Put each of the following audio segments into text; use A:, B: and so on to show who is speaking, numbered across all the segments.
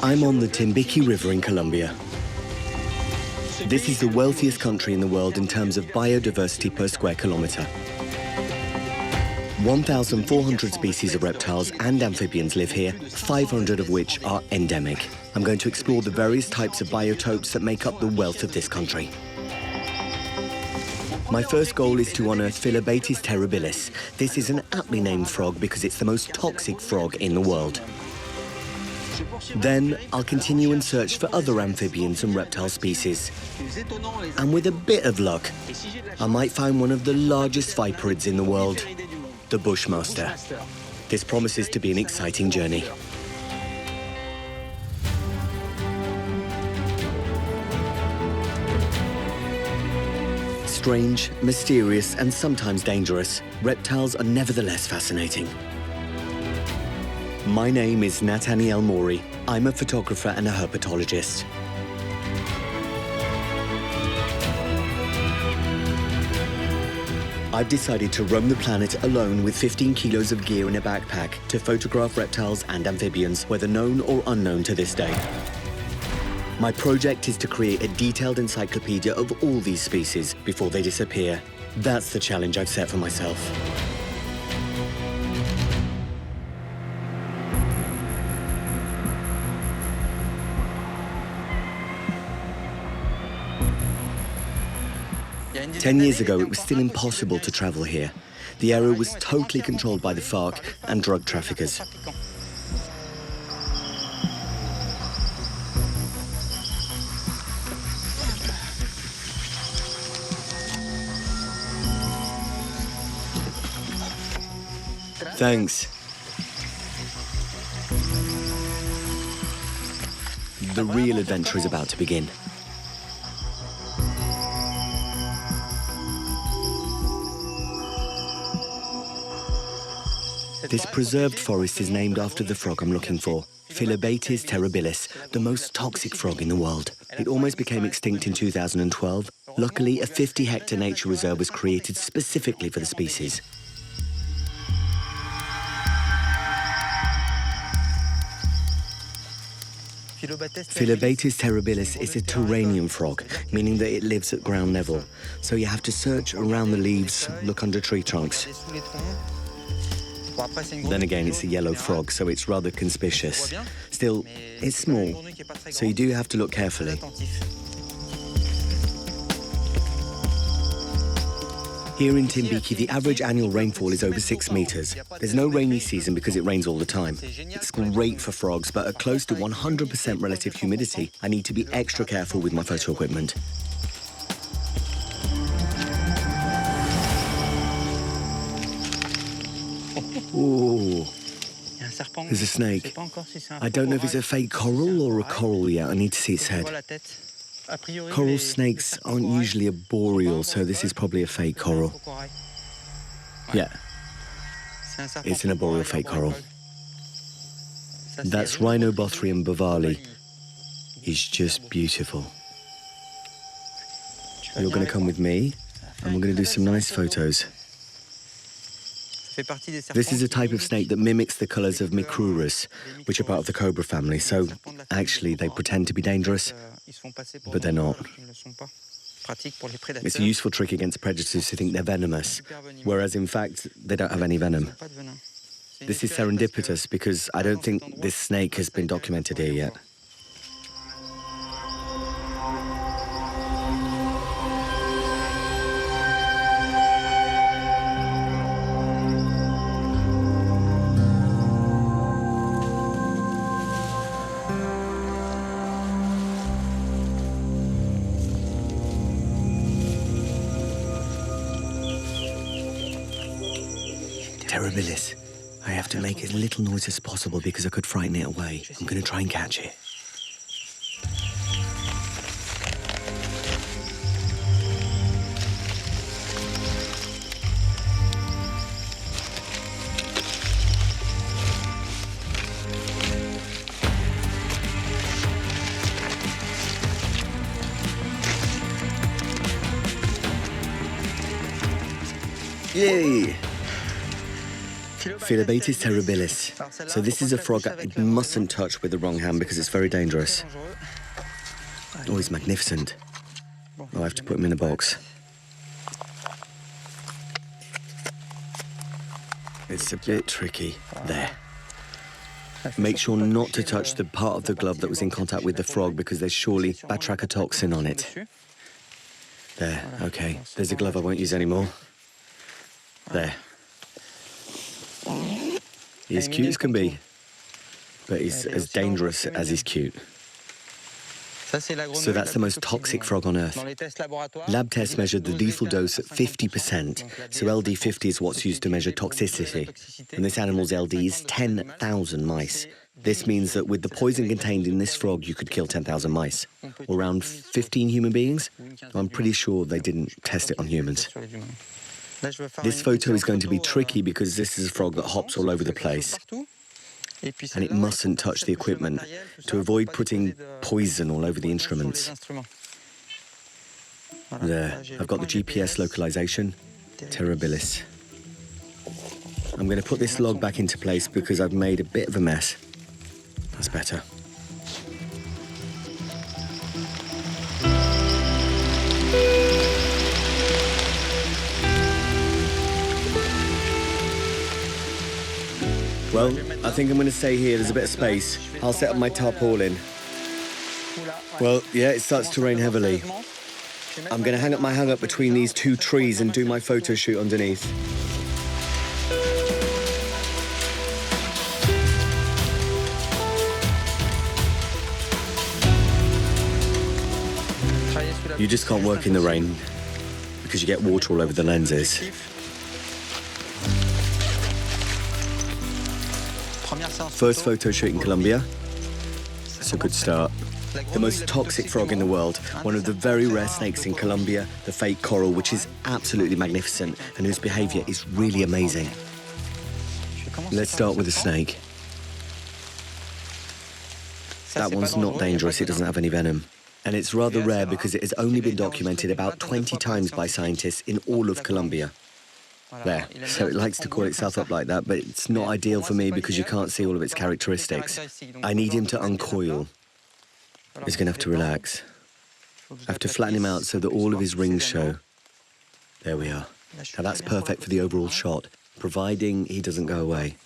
A: I'm on the Timbiqui River in Colombia. This is the wealthiest country in the world in terms of biodiversity per square kilometre. 1,400 species of reptiles and amphibians live here, 500 of which are endemic. I'm going to explore the various types of biotopes that make up the wealth of this country. My first goal is to unearth Phyllobates terribilis. This is an aptly named frog because it's the most toxic frog in the world. Then I'll continue and search for other amphibians and reptile species. And with a bit of luck, I might find one of the largest viperids in the world, the Bushmaster. This promises to be an exciting journey. Strange, mysterious, and sometimes dangerous, reptiles are nevertheless fascinating. My name is Nathanaël Maury. I'm a photographer and a herpetologist. I've decided to roam the planet alone with 15 kilos of gear in a backpack to photograph reptiles and amphibians, whether known or unknown to this day. My project is to create a detailed encyclopedia of all these species before they disappear. That's the challenge I've set for myself. Ten years ago, it was still impossible to travel here. The area was totally controlled by the Farc and drug traffickers. Thanks. The real adventure is about to begin. This preserved forest is named after the frog I'm looking for, Phyllobates terribilis, the most toxic frog in the world. It almost became extinct in 2012. Luckily, a 50-hectare nature reserve was created specifically for the species. Phyllobates terribilis is a terrarium frog, meaning that it lives at ground level. So you have to search around the leaves, look under tree trunks. Then again, it's a yellow frog, so it's rather conspicuous. Still, it's small, so you do have to look carefully. Here in Timbiqui, the average annual rainfall is over 6 meters. There's no rainy season because it rains all the time. It's great for frogs, but at close to 100% relative humidity, I need to be extra careful with my photo equipment. Ooh, there's a snake. I don't know if it's a fake coral or a coral yet. I need to see its head. Coral snakes aren't usually arboreal, so this is probably a fake coral. Yeah, it's an arboreal fake coral. That's Rhinobothrium bavali. It's just beautiful. You're going to come with me, and we're going to do some nice photos. This is a type of snake that mimics the colours of Micrurus, which are part of the cobra family, so actually they pretend to be dangerous, but they're not. It's a useful trick against predators who think they're venomous, whereas in fact they don't have any venom. This is serendipitous because I don't think this snake has been documented here yet. Terribilis. I have to make as little noise as possible because I could frighten it away. I'm going to try and catch it. Yay! Philobaitis terribilis. So this is a frog that you mustn't touch with the wrong hand because it's very dangerous. Oh, he's magnificent. Oh, I have to put him in a box. It's a bit tricky. There. Make sure not to touch the part of the glove that was in contact with the frog because there's surely batrachotoxin on it. There, okay. There's a glove I won't use anymore. There. He's cute as can be, but he's as dangerous as he's cute. So that's the most toxic frog on Earth. Lab tests measured the lethal dose at 50%, so LD50 is what's used to measure toxicity. And this animal's LD is 10,000 mice. This means that with the poison contained in this frog, you could kill 10,000 mice, or around 15 human beings. I'm pretty sure they didn't test it on humans. This photo is going to be tricky because this is a frog that hops all over the place. And it mustn't touch the equipment to avoid putting poison all over the instruments. There, I've got the GPS localization, terribilis. I'm going to put this log back into place because I've made a bit of a mess. That's better. Well, I think I'm going to stay here. There's a bit of space. I'll set up my tarpaulin. Well, yeah, it starts to rain heavily. I'm going to hang up my hang-up between these two trees and do my photo shoot underneath. You just can't work in the rain because you get water all over the lenses. First photo shoot in Colombia. It's a good start. The most toxic frog in the world, one of the very rare snakes in Colombia, the fake coral, which is absolutely magnificent and whose behavior is really amazing. Let's start with the snake. That one's not dangerous, it doesn't have any venom. And it's rather rare because it has only been documented about 20 times by scientists in all of Colombia. There, so it likes to call itself up like that, but it's not ideal for me because you can't see all of its characteristics. I need him to uncoil. He's going to have to relax. I have to flatten him out so that all of his rings show. There we are. Now that's perfect for the overall shot, providing he doesn't go away.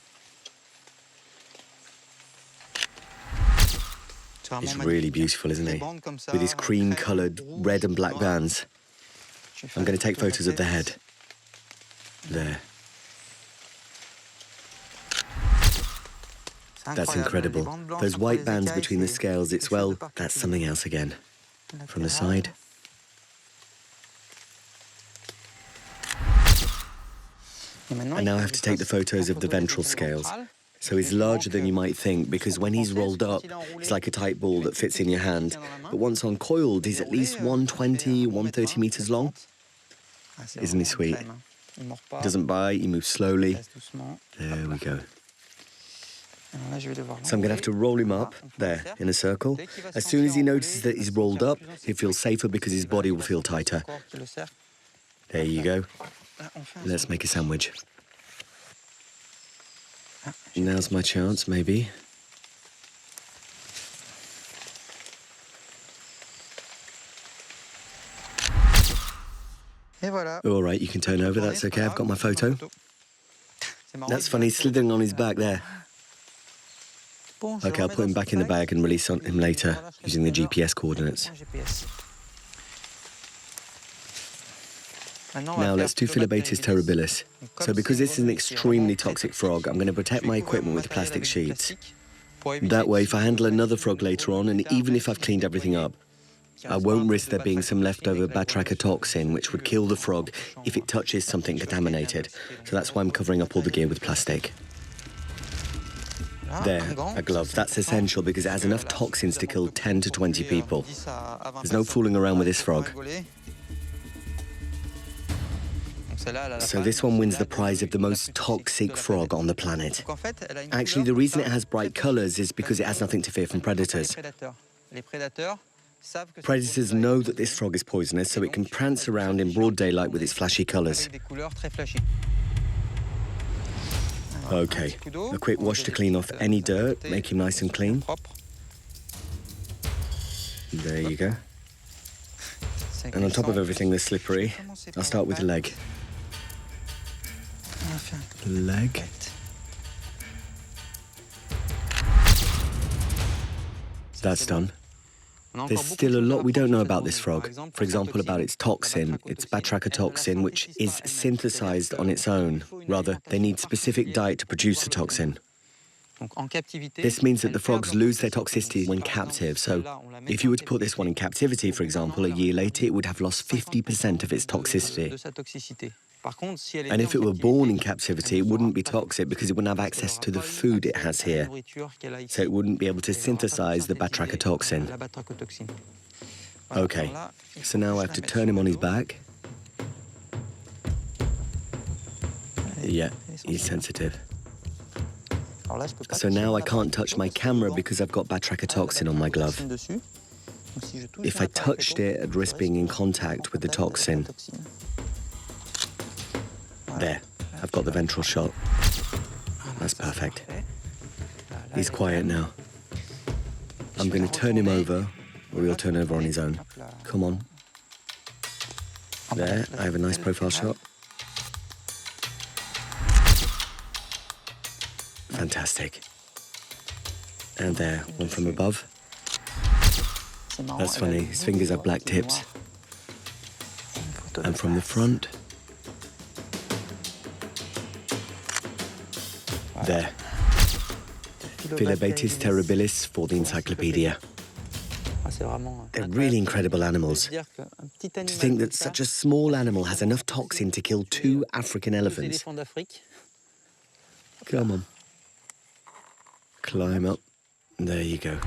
A: He's really beautiful, isn't he? With his cream-coloured red and black bands. I'm going to take photos of the head. There. That's incredible. Those white bands between the scales, it's, well, that's something else again. From the side. And now I have to take the photos of the ventral scales. So he's larger than you might think, because when he's rolled up, he's like a tight ball that fits in your hand. But once uncoiled, he's at least 120, 130 meters long. Isn't he sweet? He doesn't bite, he moves slowly. There we go. So I'm going to have to roll him up, there, in a circle. As soon as he notices that he's rolled up, he'll feel safer because his body will feel tighter. There you go. Let's make a sandwich. Now's my chance, maybe. All right, you can turn over, that's okay, I've got my photo. That's funny, slithering on his back there. Okay, I'll put him back in the bag and release on him later, using the GPS coordinates. Now let's do Philobaitis terribilis. So because this is an extremely toxic frog, I'm going to protect my equipment with plastic sheets. That way, if I handle another frog later on, and even if I've cleaned everything up, I won't risk there being some leftover batrachotoxin, which would kill the frog if it touches something contaminated. So that's why I'm covering up all the gear with plastic. There, a glove. That's essential because it has enough toxins to kill 10 to 20 people. There's no fooling around with this frog. So this one wins the prize of the most toxic frog on the planet. Actually, the reason it has bright colours is because it has nothing to fear from predators. Predators know that this frog is poisonous, so it can prance around in broad daylight with its flashy colours. Okay, a quick wash to clean off any dirt, make him nice and clean. There you go. And on top of everything that's slippery, I'll start with the leg. Leg. That's done. There's still a lot we don't know about this frog. For example, about its toxin, its batrachotoxin, which is synthesized on its own. Rather, they need specific diet to produce the toxin. This means that the frogs lose their toxicity when captive, so if you were to put this one in captivity, for example, a year later, it would have lost 50% of its toxicity. And if it were born in captivity, it wouldn't be toxic because it wouldn't have access to the food it has here. So it wouldn't be able to synthesize the batrachotoxin. Okay, so now I have to turn him on his back. Yeah, he's sensitive. So now I can't touch my camera because I've got batrachotoxin on my glove. If I touched it, I'd risk being in contact with the toxin. There, I've got the ventral shot. That's perfect. He's quiet now. I'm going to turn him over, or he'll turn over on his own. Come on. There, I have a nice profile shot. Fantastic. And there, one from above. That's funny, his fingers have black tips. And from the front. There. Philobates terribilis for the encyclopedia. They're really incredible animals. To think that such a small animal has enough toxin to kill 2 African elephants. Come on. Climb up. There you go.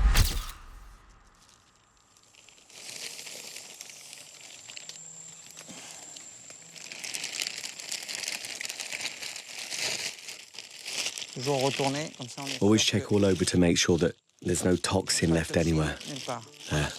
A: Always check all over to make sure that there's no toxin left anywhere. There.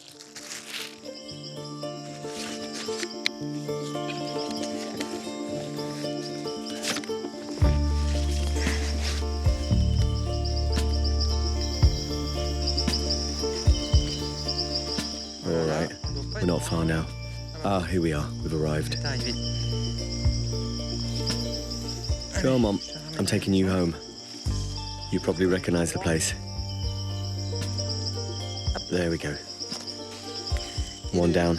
A: All right, we're not far now. Ah, here we are. We've arrived. Come on, I'm taking you home. You probably recognize the place. There we go. One down.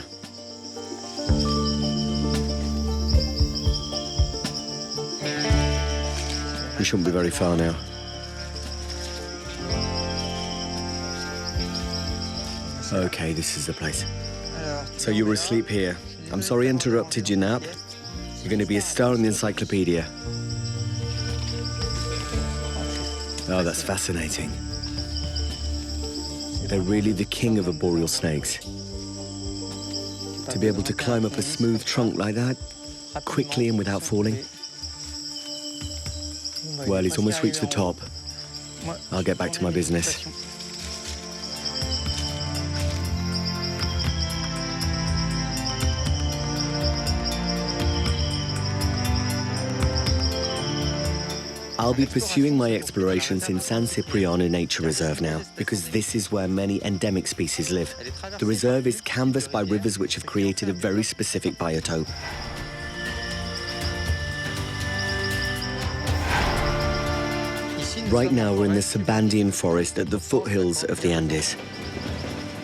A: We shouldn't be very far now. Okay, this is the place. So you were asleep here. I'm sorry I interrupted your nap. You're going to be a star in the encyclopedia. Oh, that's fascinating. They're really the king of arboreal snakes. To be able to climb up a smooth trunk like that, quickly and without falling. Well, he's almost reached the top. I'll get back to my business. I'll be pursuing my explorations in San Cipriano Nature Reserve now, because this is where many endemic species live. The reserve is canvassed by rivers which have created a very specific biotope. Right now we're in the Sandiana forest at the foothills of the Andes.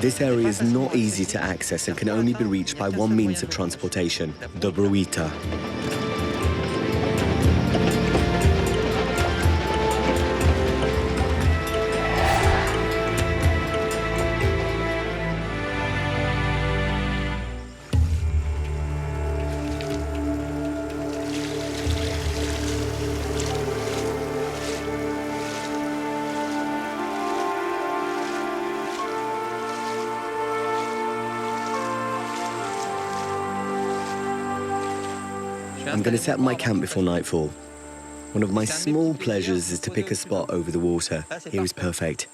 A: This area is not easy to access and can only be reached by one means of transportation, the bruita. I'm going to set my camp before nightfall. One of my small pleasures is to pick a spot over the water. Here is perfect.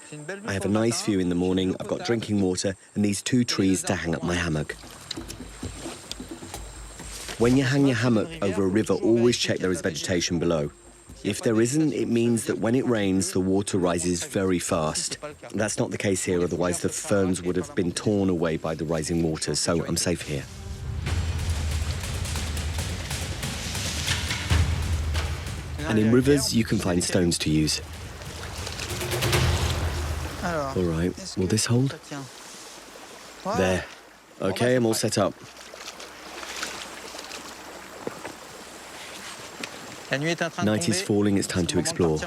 A: I have a nice view in the morning, I've got drinking water, and these 2 trees to hang up my hammock. When you hang your hammock over a river, always check there is vegetation below. If there isn't, it means that when it rains, the water rises very fast. That's not the case here, otherwise the ferns would have been torn away by the rising waters, so I'm safe here. And in rivers, you can find stones to use. All right, will this hold? There. Okay, I'm all set up. Night is falling, it's time to explore.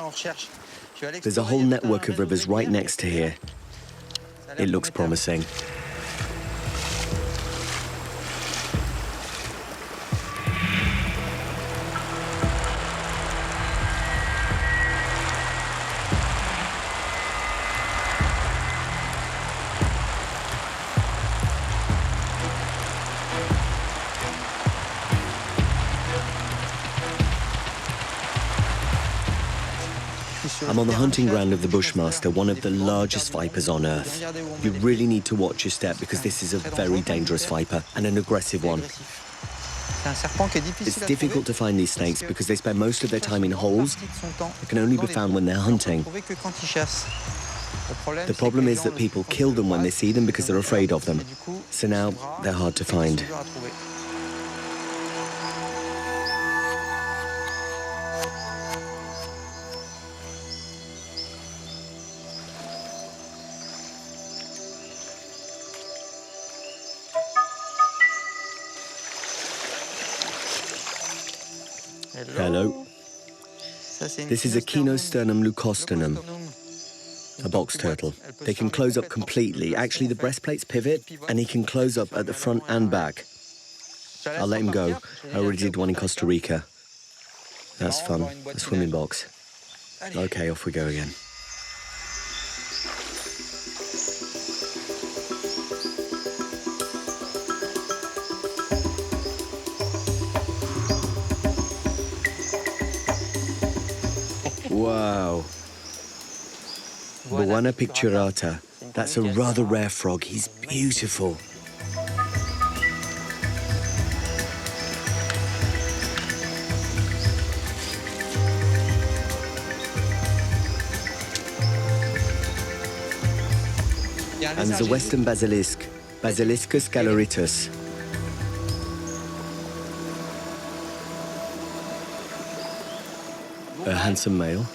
A: There's a whole network of rivers right next to here. It looks promising. I'm on the hunting ground of the Bushmaster, one of the largest vipers on Earth. You really need to watch your step because this is a very dangerous viper and an aggressive one. It's difficult to find these snakes because they spend most of their time in holes that can only be found when they're hunting. The problem is that people kill them when they see them because they're afraid of them. So now they're hard to find. Hello. This is a Kinosternum leucosternum, a box turtle. They can close up completely. Actually, the breastplates pivot, and he can close up at the front and back. I'll let him go. I already did one in Costa Rica. That's fun, a swimming box. Okay, off we go again. Wow. Bouana picturata. That's a rather rare frog. He's beautiful. And there's a western basilisk, Basiliscus galeritus. A handsome male.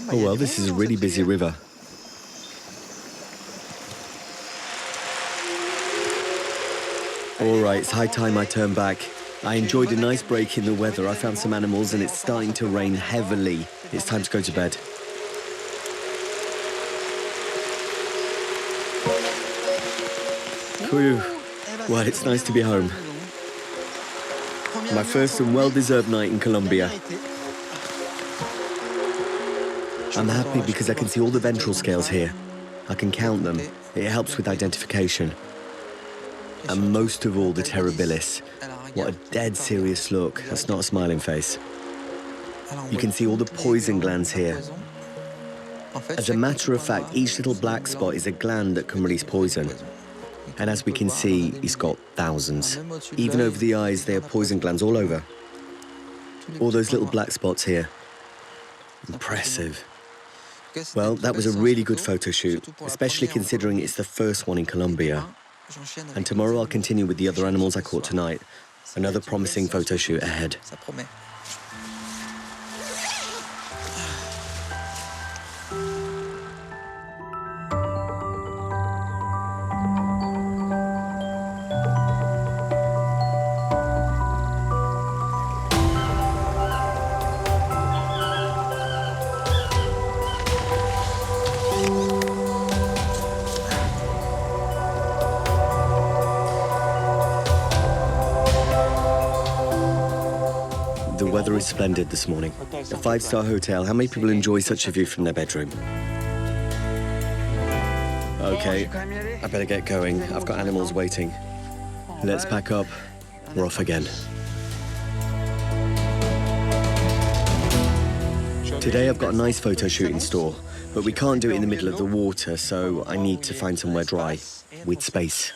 A: Oh well, this is a really busy river. All right, it's high time I turn back. I enjoyed a nice break in the weather. I found some animals and it's starting to rain heavily. It's time to go to bed. Whew. Well, it's nice to be home. My first and well-deserved night in Colombia. I'm happy because I can see all the ventral scales here. I can count them. It helps with identification. And most of all, the terribilis. What a dead serious look. That's not a smiling face. You can see all the poison glands here. As a matter of fact, each little black spot is a gland that can release poison. And as we can see, he's got thousands. Even over the eyes, there are poison glands all over. All those little black spots here. Impressive. Well, that was a really good photo shoot, especially considering it's the first one in Colombia. And tomorrow I'll continue with the other animals I caught tonight. Another promising photo shoot ahead. The weather is splendid this morning. A 5-star hotel. How many people enjoy such a view from their bedroom? Okay, I better get going. I've got animals waiting. Let's pack up. We're off again. Today I've got a nice photo shoot in store, but we can't do it in the middle of the water, so I need to find somewhere dry, with space.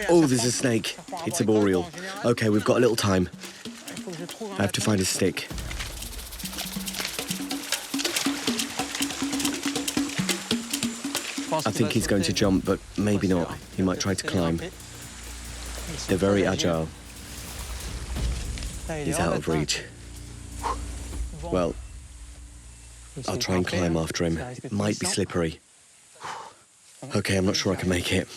A: Oh, there's a snake. It's a boreal. Okay, we've got a little time. I have to find a stick. I think he's going to jump, but maybe not. He might try to climb. They're very agile. He's out of reach. Well, I'll try and climb after him. It might be slippery. Okay, I'm not sure I can make it.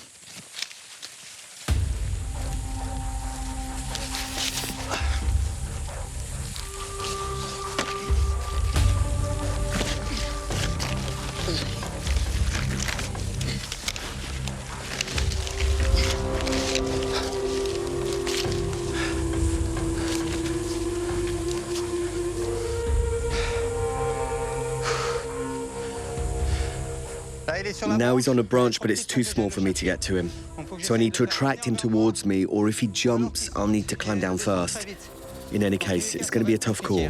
A: Now he's on a branch, but it's too small for me to get to him. So I need to attract him towards me, or if he jumps, I'll need to climb down first. In any case, it's going to be a tough call.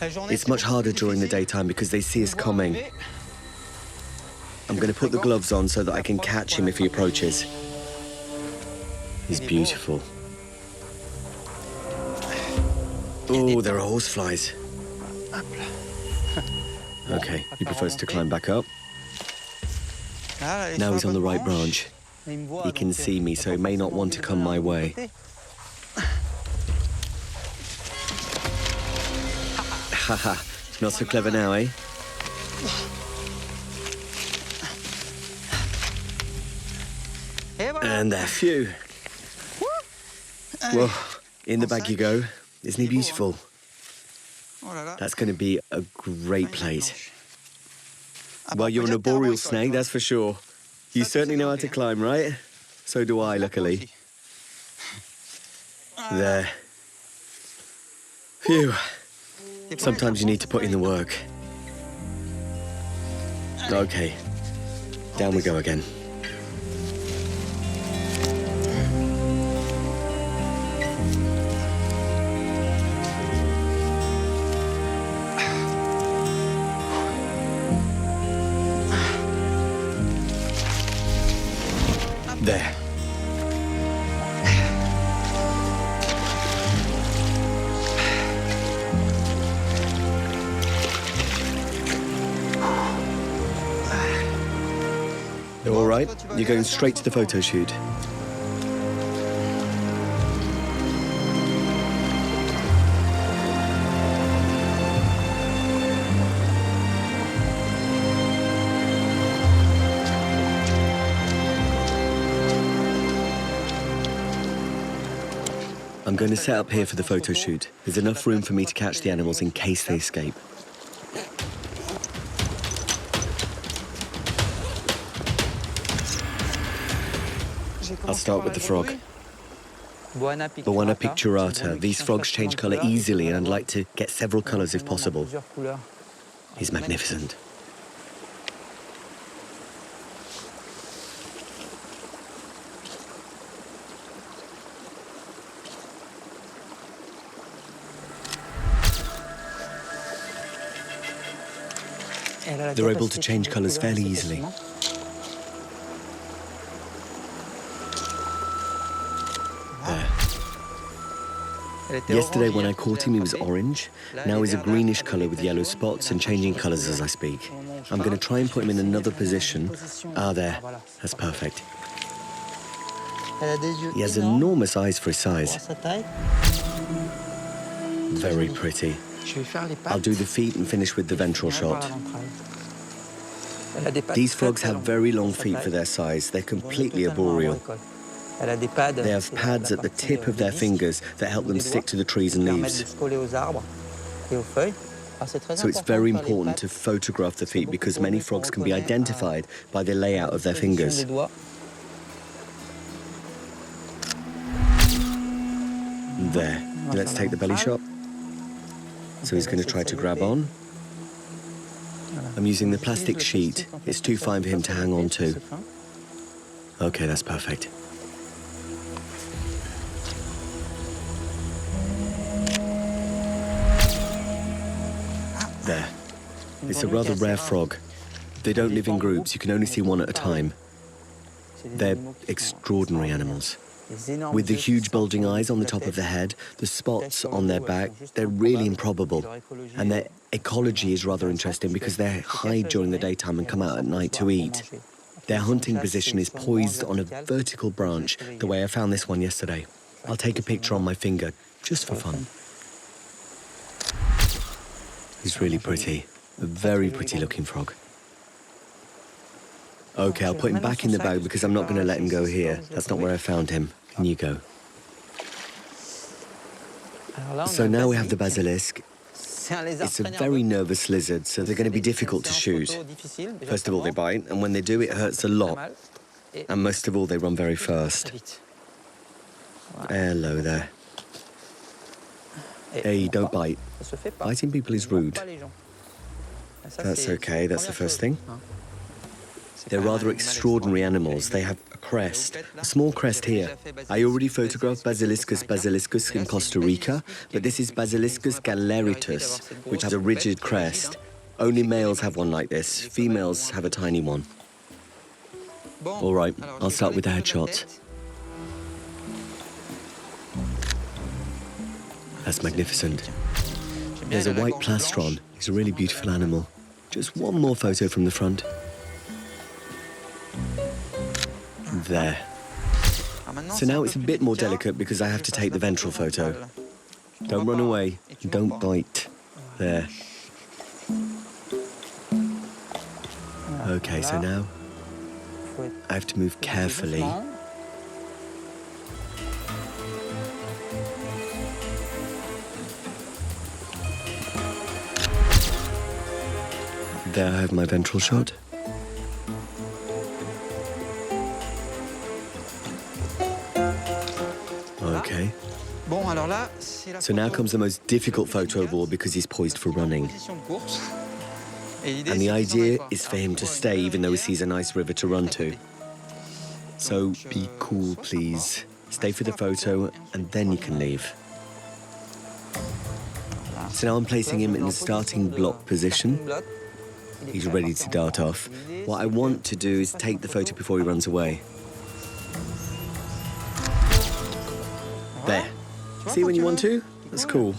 A: It's much harder during the daytime because they see us coming. I'm going to put the gloves on so that I can catch him if he approaches. He's beautiful. Oh, there are horseflies. Okay, he prefers to climb back up. Now he's on the right branch. He can see me, so he may not want to come my way. Haha, not so clever now, eh? And there, phew. Well, in the bag you go. Isn't he beautiful? That's going to be a great place. Well, you're an arboreal snake, that's for sure. You certainly know how to climb, right? So do I, luckily. There. Phew. Sometimes you need to put in the work. Okay. Down we go again. There. All right, you're going straight to the photo shoot. I'm going to set up here for the photo shoot. There's enough room for me to catch the animals in case they escape. I'll start with the frog. Buona picturata. These frogs change colour easily, and I'd like to get several colours if possible. He's magnificent. They're able to change colours fairly easily. There. Yesterday when I caught him, he was orange. Now he's a greenish colour with yellow spots and changing colours as I speak. I'm going to try and put him in another position. Ah, there. That's perfect. He has enormous eyes for his size. Very pretty. I'll do the feet and finish with the ventral shot. These frogs have very long feet for their size. They're completely arboreal. They have pads at the tip of their fingers that help them stick to the trees and leaves. So it's very important to photograph the feet because many frogs can be identified by the layout of their fingers. There. Let's take the belly shot. So he's going to try to grab on. I'm using the plastic sheet. It's too fine for him to hang on to. Okay, that's perfect. There. It's a rather rare frog. They don't live in groups. You can only see one at a time. They're extraordinary animals. With the huge bulging eyes on the top of the head, the spots on their back, they're really improbable. And their ecology is rather interesting because they hide during the daytime and come out at night to eat. Their hunting position is poised on a vertical branch, the way I found this one yesterday. I'll take a picture on my finger, just for fun. He's really pretty. A very pretty looking frog. Okay, I'll put him back in the bag because I'm not going to let him go here. That's not where I found him. In you go. So now we have the basilisk. It's a very nervous lizard, so they're going to be difficult to shoot. First of all, they bite, and when they do, it hurts a lot. And most of all, they run very fast. Hello there. Hey, don't bite. Biting people is rude. That's okay, that's the first thing. They're rather extraordinary animals. They have a crest, a small crest here. I already photographed Basiliscus basiliscus in Costa Rica, but this is Basiliscus galeritus, which has a rigid crest. Only males have one like this. Females have a tiny one. All right, I'll start with the headshot. That's magnificent. There's a white plastron. He's a really beautiful animal. Just one more photo from the front. There. So now it's a bit more delicate because I have to take the ventral photo. Don't run away. Don't bite. There. Okay, so now I have to move carefully. There I have my ventral shot. Okay. So now comes the most difficult photo of all because he's poised for running. And the idea is for him to stay even though he sees a nice river to run to. So be cool, please. Stay for the photo and then you can leave. So now I'm placing him in the starting block position. He's ready to dart off. What I want to do is take the photo before he runs away. There. See when you want to? That's cool.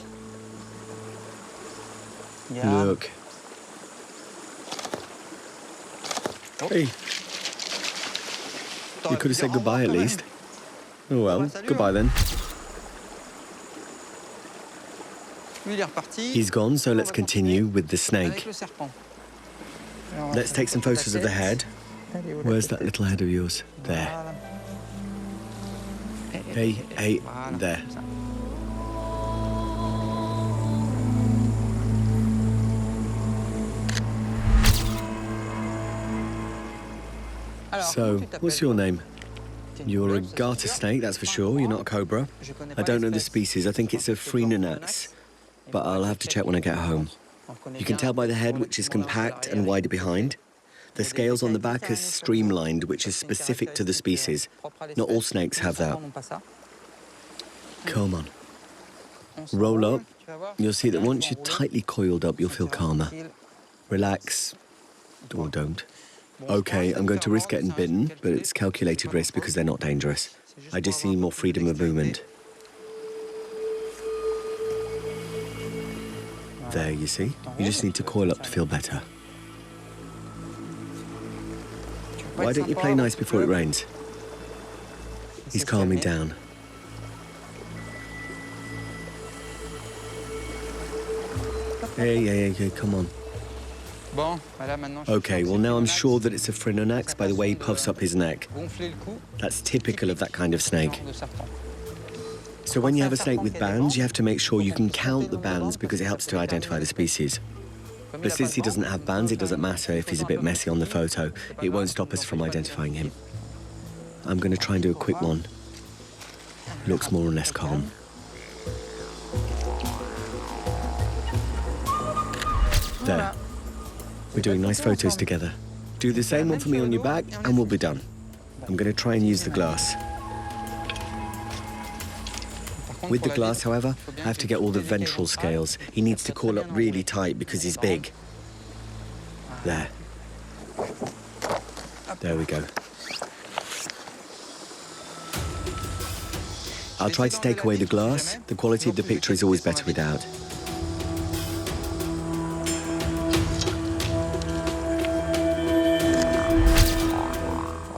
A: Look. Hey. You could have said goodbye at least. Oh well, goodbye then. He's gone, so let's continue with the snake. Let's take some photos of the head. Where's that little head of yours? There. Hey, there. So, what's your name? You're a garter snake, that's for sure. You're not a cobra. I don't know the species. I think it's a Phrynonax, but I'll have to check when I get home. You can tell by the head, which is compact and wider behind. The scales on the back are streamlined, which is specific to the species. Not all snakes have that. Come on. Roll up. You'll see that once you're tightly coiled up, you'll feel calmer. Relax. Or don't. Okay, I'm going to risk getting bitten, but it's calculated risk because they're not dangerous. I just need more freedom of movement. There, you see? You just need to coil up to feel better. Why don't you play nice before it rains? He's calming down. Hey, come on. Okay, well now I'm sure that it's a Phrynonax by the way he puffs up his neck. That's typical of that kind of snake. So when you have a snake with bands, you have to make sure you can count the bands because it helps to identify the species. But since he doesn't have bands, it doesn't matter if he's a bit messy on the photo. It won't stop us from identifying him. I'm going to try and do a quick one. Looks more or less calm. There. We're doing nice photos together. Do the same one for me on your back and we'll be done. I'm going to try and use the glass. With the glass, however, I have to get all the ventral scales. He needs to coil up really tight because he's big. There. There we go. I'll try to take away the glass. The quality of the picture is always better without.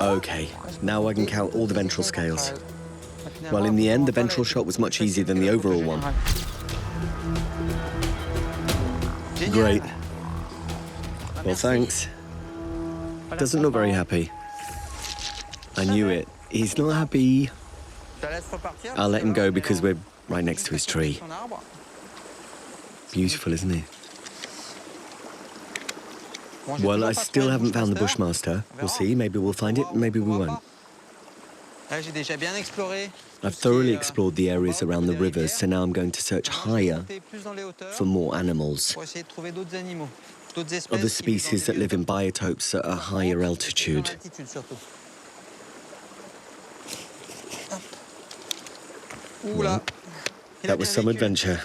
A: Okay, now I can count all the ventral scales. Well, in the end, the ventral shot was much easier than the overall one. Great. Well, thanks. Doesn't look very happy. I knew it. He's not happy. I'll let him go because we're right next to his tree. Beautiful, isn't he? Well, I still haven't found the Bushmaster. We'll see. Maybe we'll find it, maybe we won't. I've thoroughly explored the areas around the rivers, so now I'm going to search higher for more animals. Other species that live in biotopes at a higher altitude. Well, that was some adventure.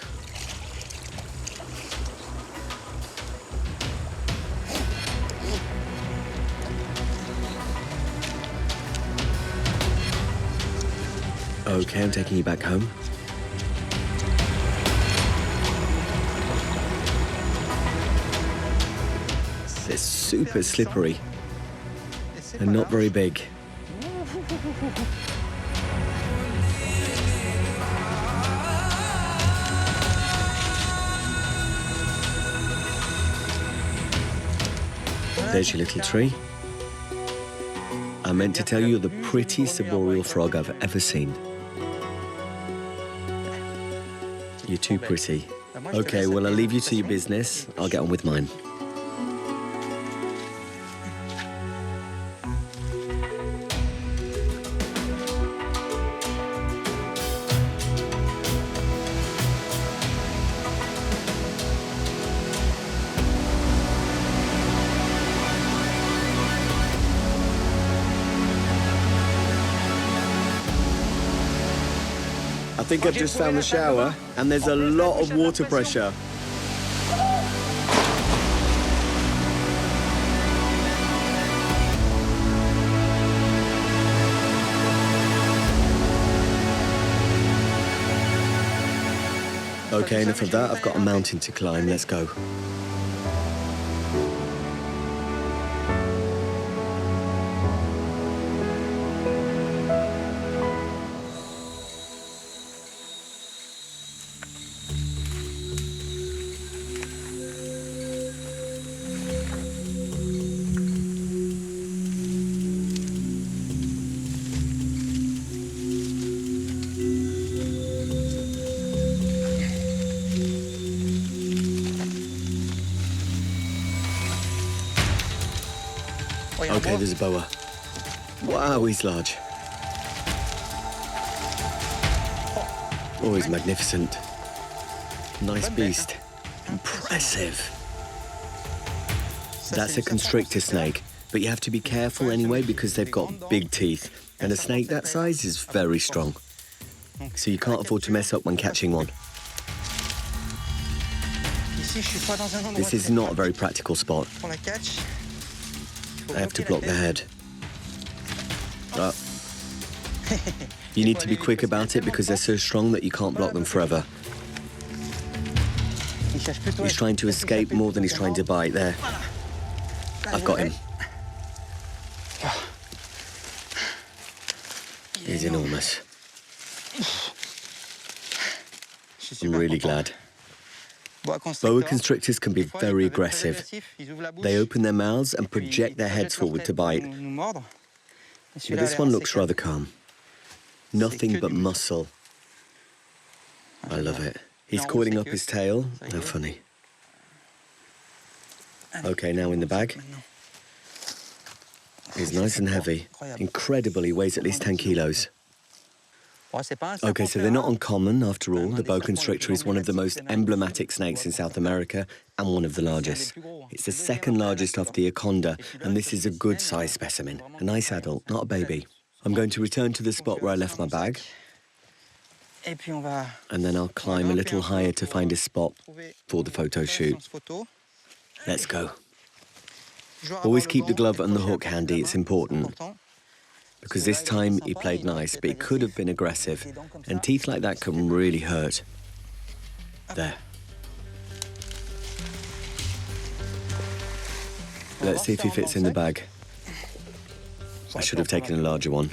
A: Okay, I'm taking you back home. They're super slippery and not very big. There's your little tree. I meant to tell you you're the prettiest arboreal frog I've ever seen. You're too pretty. Okay, well, I'll leave you to your business. I'll get on with mine. I think I've just found the shower, and there's a lot of water pressure. Okay, enough of that. I've got a mountain to climb. Let's go. Okay, there's a boa. Wow, he's large. Oh, he's magnificent. Nice beast. Impressive. That's a constrictor snake, but you have to be careful anyway because they've got big teeth, and a snake that size is very strong. So you can't afford to mess up when catching one. This is not a very practical spot. I have to block the head. You need to be quick about it because they're so strong that you can't block them forever. He's trying to escape more than he's trying to bite. There. I've got him. He's enormous. I'm really glad. Boa constrictors can be very aggressive. They open their mouths and project their heads forward to bite. But this one looks rather calm. Nothing but muscle. I love it. He's coiling up his tail. How funny. Okay, now in the bag. He's nice and heavy. Incredible, he weighs at least 10 kilos. Okay, so they're not uncommon after all. The boa constrictor is one of the most emblematic snakes in South America and one of the largest. It's the second largest after the anaconda, and this is a good size specimen. A nice adult, not a baby. I'm going to return to the spot where I left my bag. And then I'll climb a little higher to find a spot for the photo shoot. Let's go. Always keep the glove and the hook handy, it's important. because this time he played nice, but he could have been aggressive. And teeth like that can really hurt. There. Let's see if he fits in the bag. I should have taken a larger one.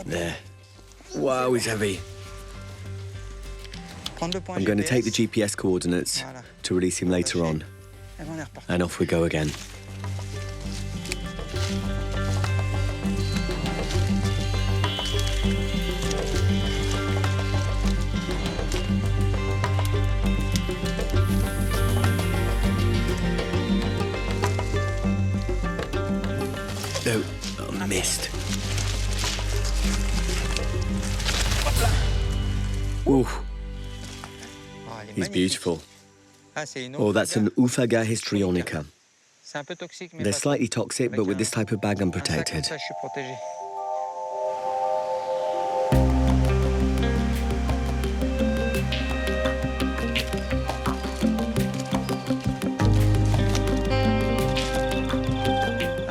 A: There. Wow, he's heavy. I'm going to take the GPS coordinates to release him later on. And off we go again. No, I missed. Ooh. He's beautiful. Oh, that's an Ufaga histrionica. They're slightly toxic, but with this type of bag, I'm protected.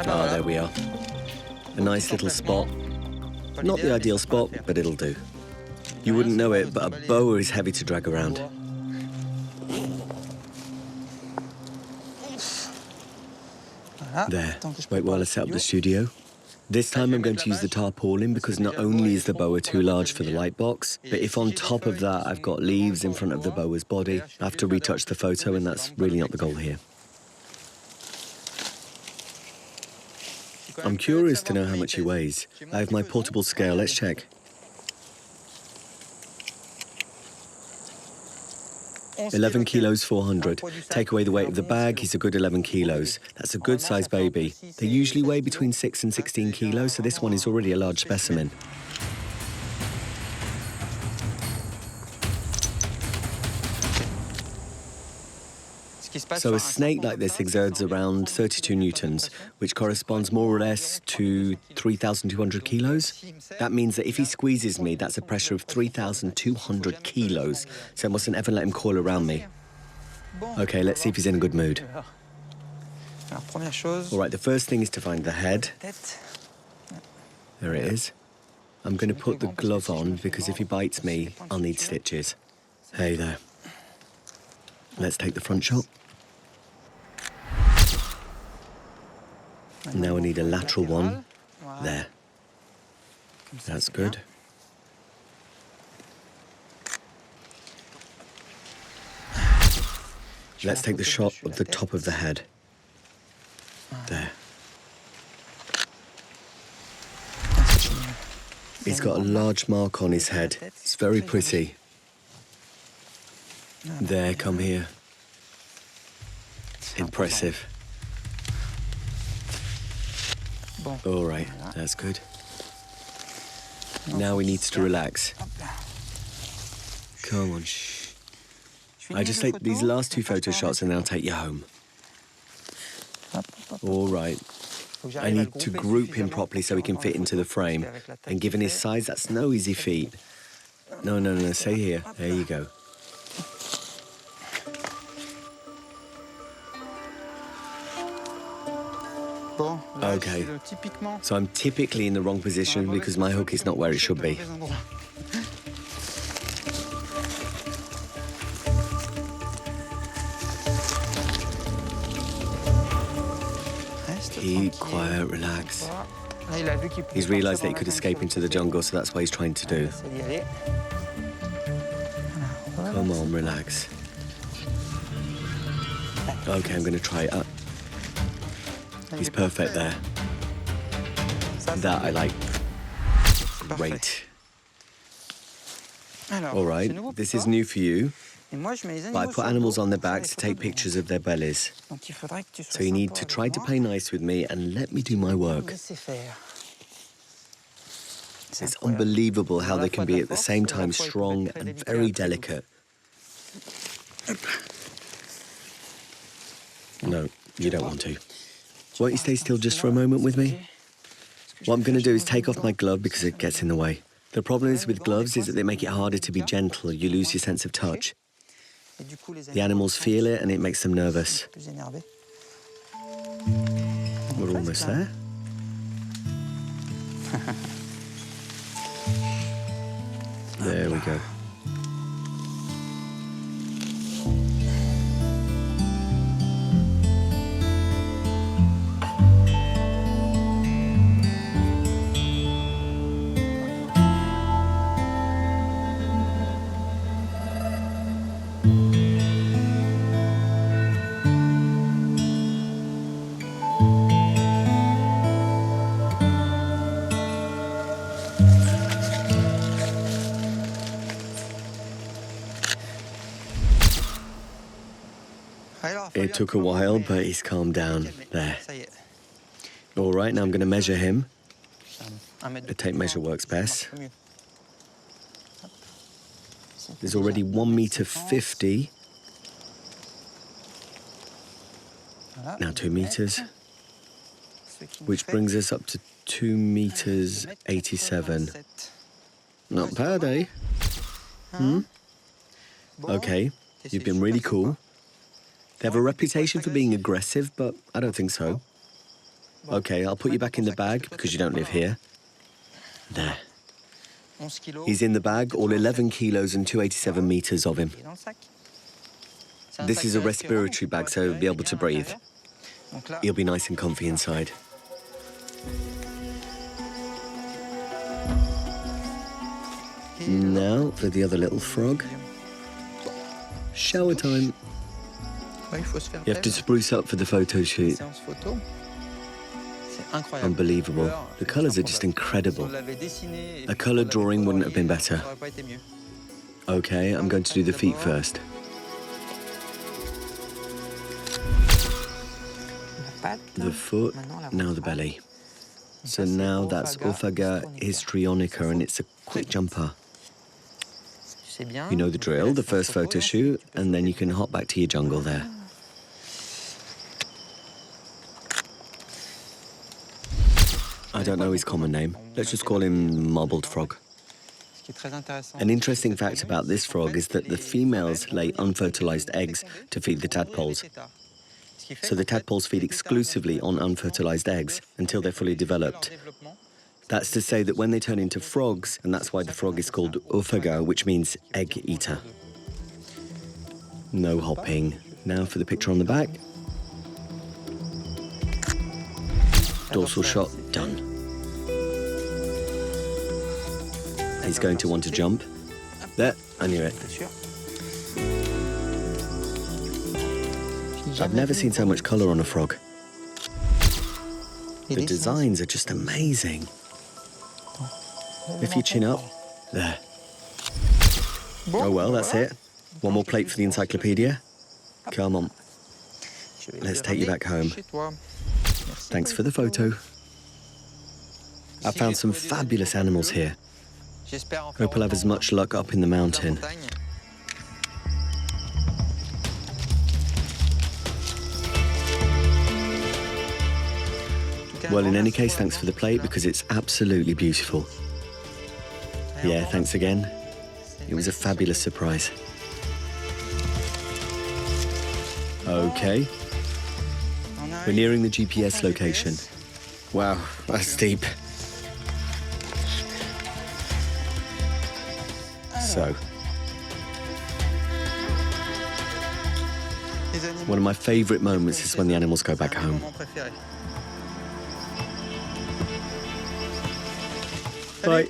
A: Ah, there we are. A nice little spot. Not the ideal spot, but it'll do. You wouldn't know it, but a boa is heavy to drag around. There. Wait while I set up the studio. This time I'm going to use the tarpaulin because not only is the boa too large for the light box, but if on top of that I've got leaves in front of the boa's body, I have to retouch the photo, and that's really not the goal here. I'm curious to know how much he weighs. I have my portable scale. Let's check. 11 kilos 400. Take away the weight of the bag, he's a good 11 kilos. That's a good sized baby. They usually weigh between 6 and 16 kilos, so this one is already a large specimen. So a snake like this exerts around 32 newtons, which corresponds more or less to 3,200 kilos. That means that if he squeezes me, that's a pressure of 3,200 kilos, so I mustn't ever let him coil around me. Okay, let's see if he's in a good mood. All right, the first thing is to find the head. There it is. I'm going to put the glove on because if he bites me, I'll need stitches. Hey there. Let's take the front shot. Now I need a lateral one. There. That's good. Let's take the shot of the top of the head. There. He's got a large mark on his head. It's very pretty. There, come here. Impressive. All right, that's good. Now he needs to relax. Come on, shh. I just take these last two photo shots and then I'll take you home. All right. I need to group him properly so he can fit into the frame. And given his size, that's no easy feat. No, stay here. There you go. Okay, so I'm typically in the wrong position because my hook is not where it should be. Keep quiet, relax. He's realised that he could escape into the jungle, so that's what he's trying to do. Come on, relax. Okay, I'm going to try it. He's perfect there. That I like. Great. All right, this is new for you, but I put animals on their backs to take pictures of their bellies. So you need to try to play nice with me and let me do my work. It's unbelievable how they can be at the same time strong and very delicate. No, you don't want to. Won't you stay still just for a moment with me? What I'm going to do is take off my glove because it gets in the way. The problem is with gloves is that they make it harder to be gentle. You lose your sense of touch. The animals feel it and it makes them nervous. We're almost there. There we go. It took a while, but he's calmed down. There. All right, now I'm going to measure him. The tape measure works best. There's already 1.50 meters. Now 2 meters, which brings us up to 2.87 meters. Not bad, eh? Okay, you've been really cool. They have a reputation for being aggressive, but I don't think so. Okay, I'll put you back in the bag because you don't live here. There. He's in the bag, all 11 kilos and 287 meters of him. This is a respiratory bag, so he'll be able to breathe. He'll be nice and comfy inside. Now for the other little frog. Shower time. You have to spruce up for the photo shoot. Unbelievable. The colours are just incredible. A colour drawing wouldn't have been better. Okay, I'm going to do the feet first. The foot, now the belly. So now that's Ophaga histrionica, and it's a quick jumper. You know the drill, the first photo shoot, and then you can hop back to your jungle there. I don't know his common name. Let's just call him marbled frog. An interesting fact about this frog is that the females lay unfertilized eggs to feed the tadpoles. So the tadpoles feed exclusively on unfertilized eggs until they're fully developed. That's to say that when they turn into frogs, and that's why the frog is called Ophaga, which means egg eater. No hopping. Now for the picture on the back. Dorsal shot, done. He's going to want to jump. There, I knew it. I've never seen so much colour on a frog. The designs are just amazing. If you chin up, there. Oh well, that's it. One more plate for the encyclopedia. Come on. Let's take you back home. Thanks for the photo. I found some fabulous animals here. Hope I'll have as much luck up in the mountain. Well, in any case, thanks for the plate because it's absolutely beautiful. Yeah, thanks again. It was a fabulous surprise. Okay. We're nearing the GPS location. Wow, that's steep. So, one of my favourite moments is when the animals go back home. Bye.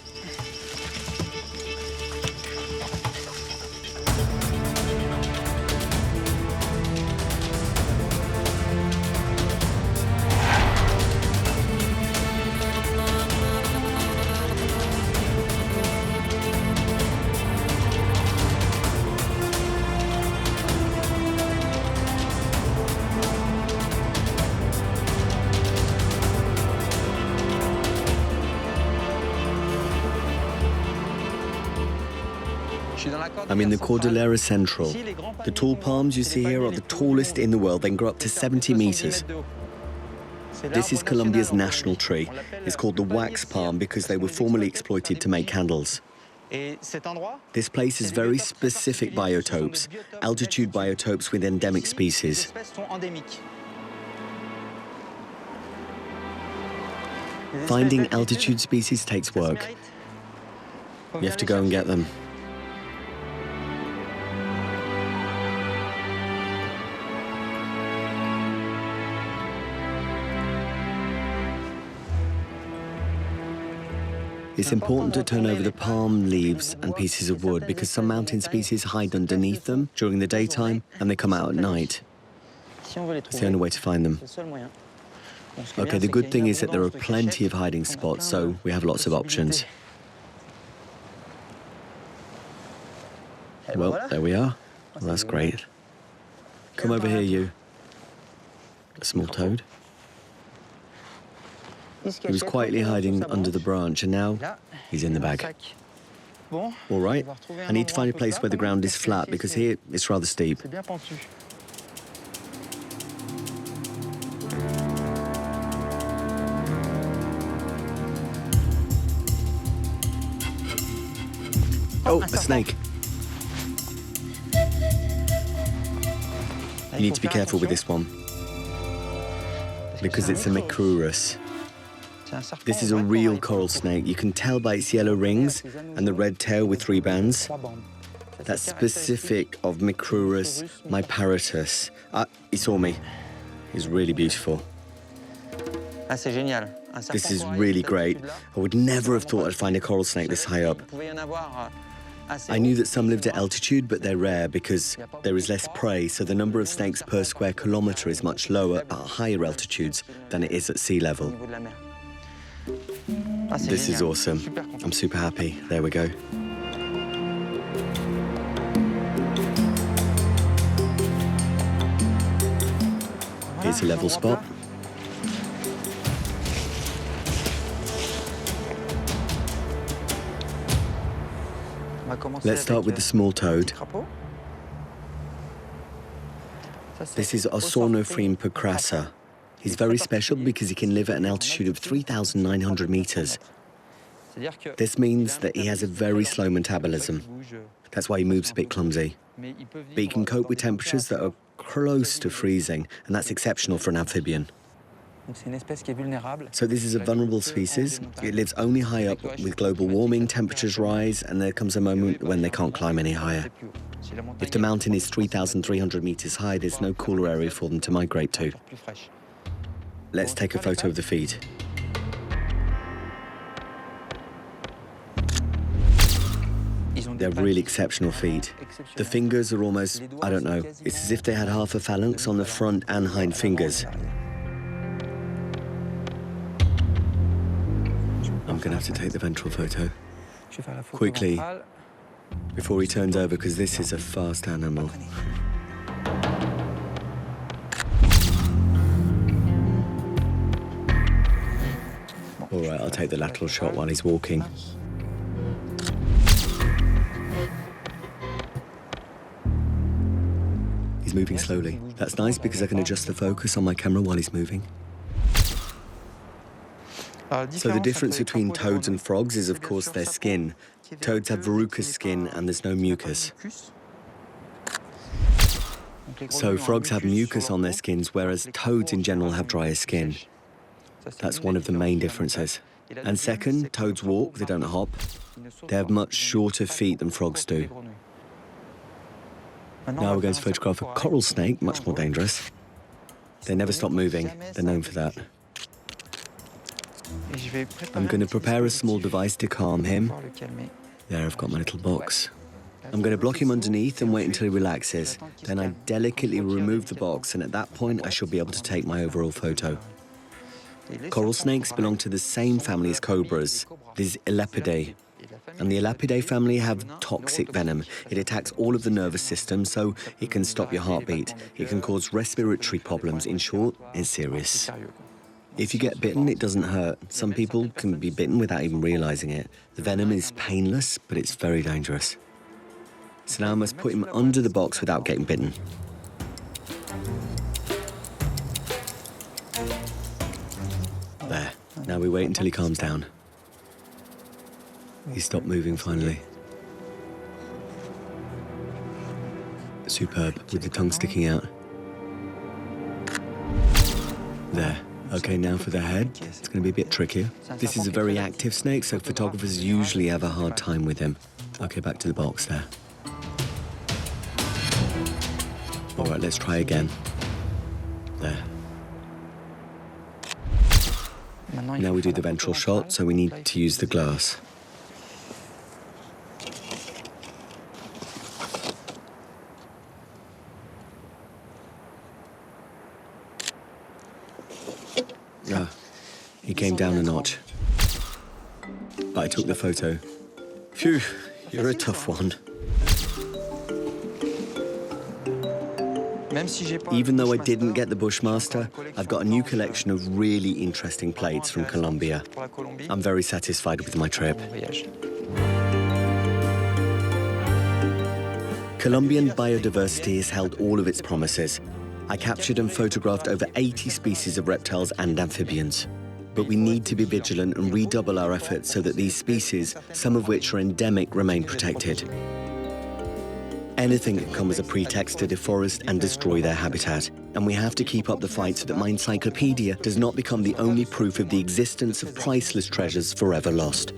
A: I'm in the Cordillera Central. The tall palms you see here are the tallest in the world. They can grow up to 70 meters. This is Colombia's national tree. It's called the wax palm because they were formerly exploited to make candles. This place has very specific biotopes, altitude biotopes with endemic species. Finding altitude species takes work. You have to go and get them. It's important to turn over the palm leaves and pieces of wood because some mountain species hide underneath them during the daytime and they come out at night. It's the only way to find them. Okay, the good thing is that there are plenty of hiding spots, so we have lots of options. Well, there we are. Well, that's great. Come over here, you. A small toad. He was quietly hiding under the branch, and now he's in the bag. All right, I need to find a place where the ground is flat, because here it's rather steep. Oh, a snake. You need to be careful with this one, because it's a Micrurus. This is a real coral snake. You can tell by its yellow rings and the red tail with 3 bands. That's specific of Micrurus myparatus. He saw me. He's really beautiful. This is really great. I would never have thought I'd find a coral snake this high up. I knew that some lived at altitude, but they're rare because there is less prey, so the number of snakes per square kilometre is much lower at higher altitudes than it is at sea level. This is awesome. I'm super happy. There we go. Here's a level spot. Let's start with the small toad. This is Osornophreme procrassa. He's very special because he can live at an altitude of 3,900 meters. This means that he has a very slow metabolism. That's why he moves a bit clumsy. But he can cope with temperatures that are close to freezing, and that's exceptional for an amphibian. So this is a vulnerable species. It lives only high up. With global warming, temperatures rise, and there comes a moment when they can't climb any higher. If the mountain is 3,300 meters high, there's no cooler area for them to migrate to. Let's take a photo of the feet. They're really exceptional feet. The fingers are almost, I don't know, it's as if they had half a phalanx on the front and hind fingers. I'm gonna have to take the ventral photo quickly before he turns over, because this is a fast animal. All right, I'll take the lateral shot while he's walking. He's moving slowly. That's nice because I can adjust the focus on my camera while he's moving. So the difference between toads and frogs is, of course, their skin. Toads have verrucous skin and there's no mucus. So frogs have mucus on their skins, whereas toads in general have drier skin. That's one of the main differences. And second, toads walk, they don't hop. They have much shorter feet than frogs do. Now we're going to photograph a coral snake, much more dangerous. They never stop moving. They're known for that. I'm going to prepare a small device to calm him. There, I've got my little box. I'm going to block him underneath and wait until he relaxes. Then I delicately remove the box, and at that point I shall be able to take my overall photo. Coral snakes belong to the same family as cobras. These Elapidae. And the Elapidae family have toxic venom. It attacks all of the nervous system, so it can stop your heartbeat. It can cause respiratory problems. In short, it's serious. If you get bitten, it doesn't hurt. Some people can be bitten without even realizing it. The venom is painless, but it's very dangerous. So now I must put him under the box without getting bitten. There. Now we wait until he calms down. He stopped moving finally. Superb, with the tongue sticking out. There. Okay, now for the head. It's going to be a bit trickier. This is a very active snake, so photographers usually have a hard time with him. Okay, back to the box there. All right, let's try again. There. Now we do the ventral shot, so we need to use the glass. Ah, he came down a notch. But I took the photo. Phew, you're a tough one. Even though I didn't get the Bushmaster, I've got a new collection of really interesting plates from Colombia. I'm very satisfied with my trip. Colombian biodiversity has held all of its promises. I captured and photographed over 80 species of reptiles and amphibians. But we need to be vigilant and redouble our efforts so that these species, some of which are endemic, remain protected. Anything can come as a pretext to deforest and destroy their habitat. And we have to keep up the fight so that my encyclopedia does not become the only proof of the existence of priceless treasures forever lost.